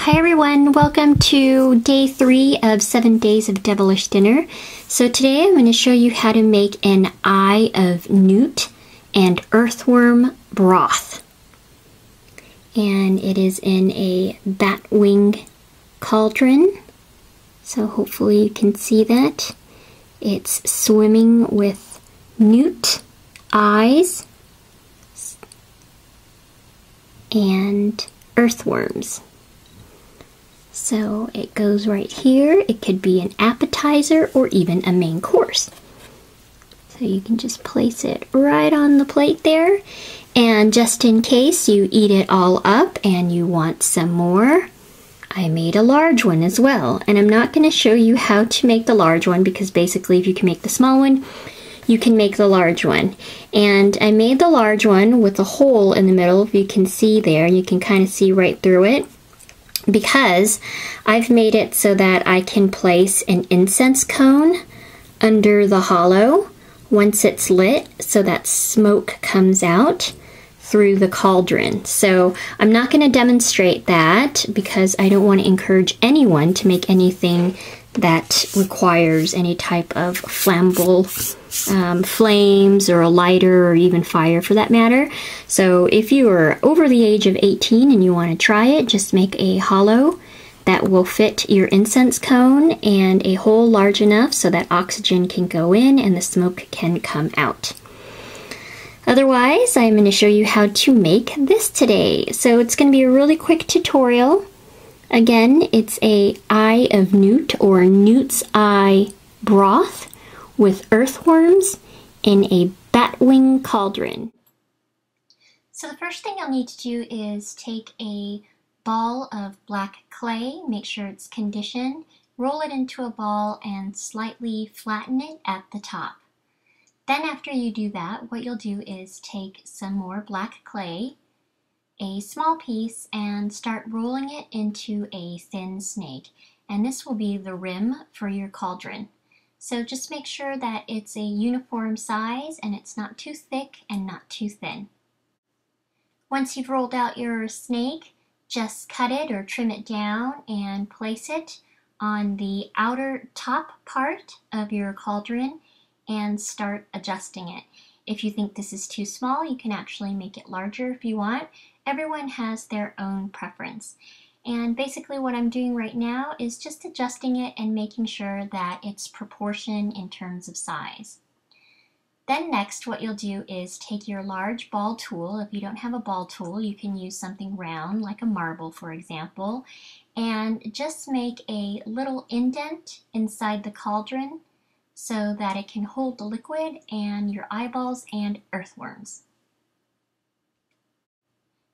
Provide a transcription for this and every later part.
Hi everyone, welcome to day 3 of 7 days of Devilish dinner. So today I'm going to show you how to make an eye of Newt and Earthworm broth. And it is in a bat wing cauldron. So hopefully you can see that. It's swimming with Newt eyes and earthworms. So it goes right here. It could be an appetizer or even a main course. So you can just place it right on the plate there. And just in case you eat it all up and you want some more, I made a large one as well. And I'm not going to show you how to make the large one because basically if you can make the small one, you can make the large one. And I made the large one with a hole in the middle, if you can see there. You can kind of see right through it, because I've made it so that I can place an incense cone under the hollow once it's lit, so that smoke comes out through the cauldron. So I'm not going to demonstrate that because I don't want to encourage anyone to make anything that requires any type of flammable flames or a lighter or even fire for that matter. So if you are over the age of 18 and you want to try it, just make a hollow that will fit your incense cone and a hole large enough so that oxygen can go in and the smoke can come out. Otherwise, I'm going to show you how to make this today. So it's going to be a really quick tutorial. Again, it's a eye of Newt or Newt's eye broth with earthworms in a batwing cauldron. So the first thing you'll need to do is take a ball of black clay, make sure it's conditioned, roll it into a ball and slightly flatten it at the top. Then after you do that, what you'll do is take some more black clay, a small piece, and start rolling it into a thin snake. And this will be the rim for your cauldron. So just make sure that it's a uniform size and it's not too thick and not too thin. Once you've rolled out your snake, just cut it or trim it down and place it on the outer top part of your cauldron and start adjusting it. If you think this is too small, you can actually make it larger if you want. Everyone has their own preference. And basically what I'm doing right now is just adjusting it and making sure that it's proportion in terms of size. Then next what you'll do is take your large ball tool. If you don't have a ball tool, you can use something round like a marble, for example, and just make a little indent inside the cauldron so that it can hold the liquid and your eyeballs and earthworms.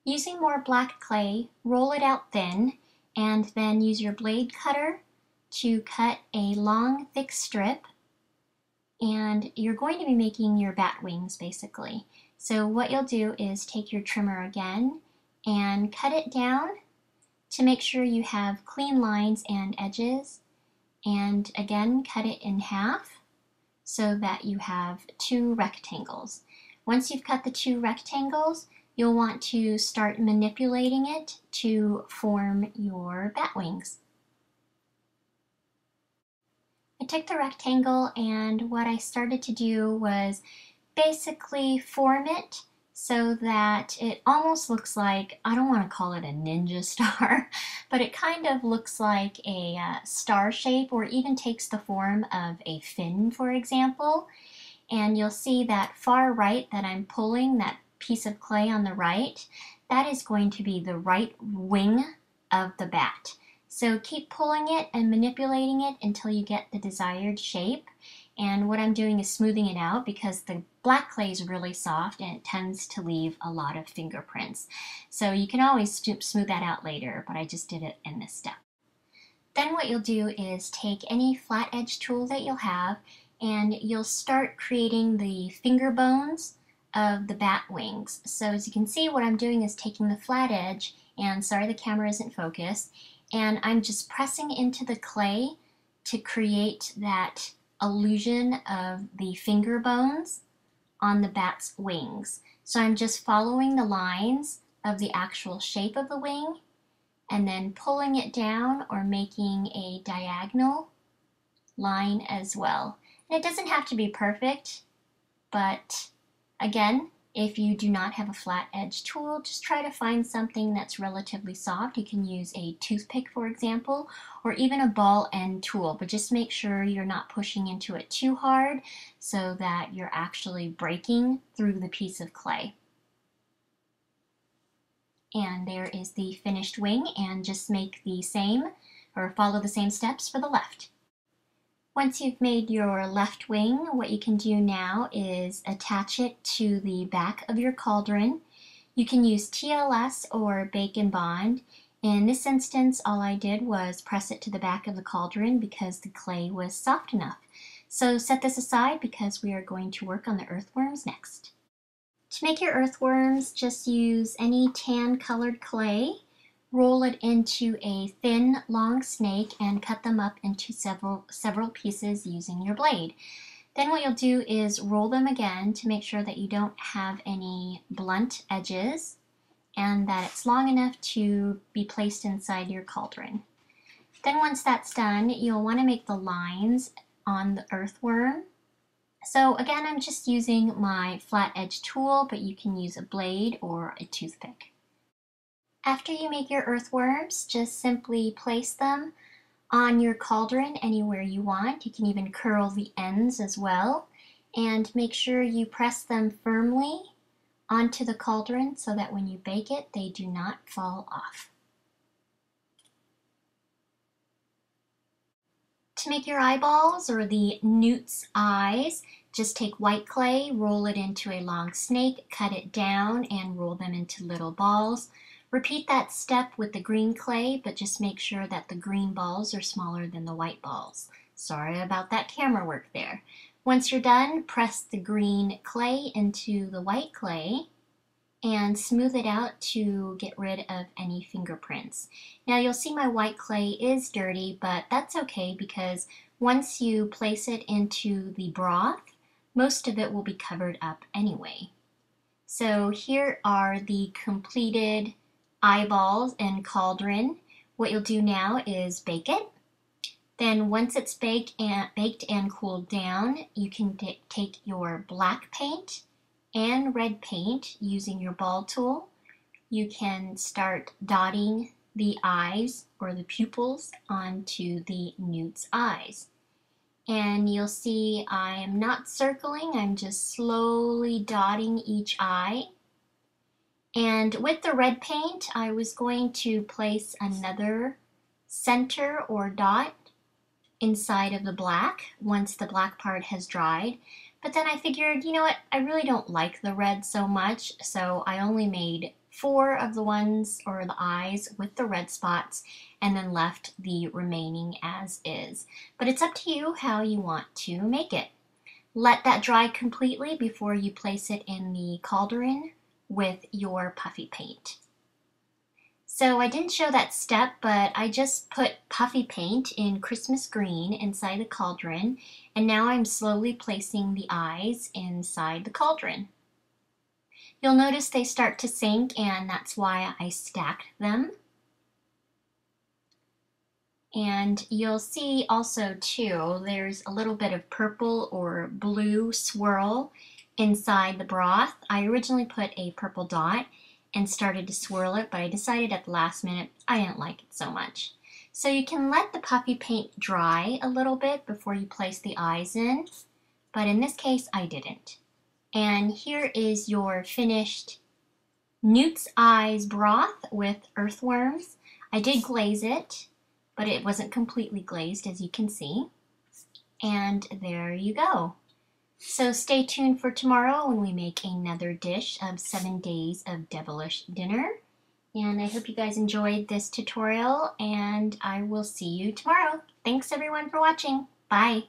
Using more black clay, roll it out thin, and then use your blade cutter to cut a long, thick strip. And you're going to be making your bat wings, basically. So what you'll do is take your trimmer again and cut it down to make sure you have clean lines and edges. And again, cut it in half so that you have 2 rectangles. Once you've cut the 2 rectangles, you'll want to start manipulating it to form your bat wings. I took the rectangle and what I started to do was basically form it so that it almost looks like, I don't want to call it a ninja star, but it kind of looks like a star shape, or even takes the form of a fin, for example. And you'll see that far right that I'm pulling, that piece of clay on the right, that is going to be the right wing of the bat. So keep pulling it and manipulating it until you get the desired shape. And what I'm doing is smoothing it out because the black clay is really soft and it tends to leave a lot of fingerprints. So you can always smooth that out later, but I just did it in this step. Then what you'll do is take any flat edge tool that you'll have and you'll start creating the finger bones of the bat wings. So as you can see, what I'm doing is taking the flat edge, and sorry the camera isn't focused, and I'm just pressing into the clay to create that illusion of the finger bones on the bat's wings. So I'm just following the lines of the actual shape of the wing and then pulling it down or making a diagonal line as well. And it doesn't have to be perfect, but again, if you do not have a flat edge tool, just try to find something that's relatively soft. You can use a toothpick, for example, or even a ball end tool, but just make sure you're not pushing into it too hard so that you're actually breaking through the piece of clay. And there is the finished wing, and just make the same or follow the same steps for the left. Once you've made your left wing, what you can do now is attach it to the back of your cauldron. You can use TLS or Bake and Bond. In this instance, all I did was press it to the back of the cauldron because the clay was soft enough. So set this aside because we are going to work on the earthworms next. To make your earthworms, just use any tan colored clay. Roll it into a thin, long snake and cut them up into several pieces using your blade. Then what you'll do is roll them again to make sure that you don't have any blunt edges and that it's long enough to be placed inside your cauldron. Then once that's done, you'll want to make the lines on the earthworm. So again, I'm just using my flat edge tool, but you can use a blade or a toothpick. After you make your earthworms, just simply place them on your cauldron anywhere you want. You can even curl the ends as well, and make sure you press them firmly onto the cauldron so that when you bake it, they do not fall off. To make your eyeballs or the Newt's eyes, just take white clay, roll it into a long snake, cut it down, and roll them into little balls. Repeat that step with the green clay, but just make sure that the green balls are smaller than the white balls. Sorry about that camera work there. Once you're done, press the green clay into the white clay and smooth it out to get rid of any fingerprints. Now you'll see my white clay is dirty, but that's okay because once you place it into the broth, most of it will be covered up anyway. So here are the completed eyeballs and cauldron. What you'll do now is bake it. Then once it's baked and cooled down, you can take your black paint and red paint using your ball tool. You can start dotting the eyes or the pupils onto the Newt's eyes. And you'll see I am not circling, I'm just slowly dotting each eye. And with the red paint, I was going to place another center or dot inside of the black once the black part has dried. But then I figured, you know what, I really don't like the red so much, so I only made 4 of the ones or the eyes with the red spots and then left the remaining as is. But it's up to you how you want to make it. Let that dry completely before you place it in the cauldron with your puffy paint. So I didn't show that step, but I just put puffy paint in Christmas green inside the cauldron, and now I'm slowly placing the eyes inside the cauldron. You'll notice they start to sink, and that's why I stacked them. And you'll see also too, there's a little bit of purple or blue swirl inside the broth. I originally put a purple dot and started to swirl it, but I decided at the last minute I didn't like it so much. So you can let the puffy paint dry a little bit before you place the eyes in, but in this case I didn't. And here is your finished Newt's Eyes broth with earthworms. I did glaze it, but it wasn't completely glazed, as you can see. And there you go. So stay tuned for tomorrow when we make another dish of 7 days of Devilish dinner. And I hope you guys enjoyed this tutorial, and I will see you tomorrow. Thanks everyone for watching. Bye.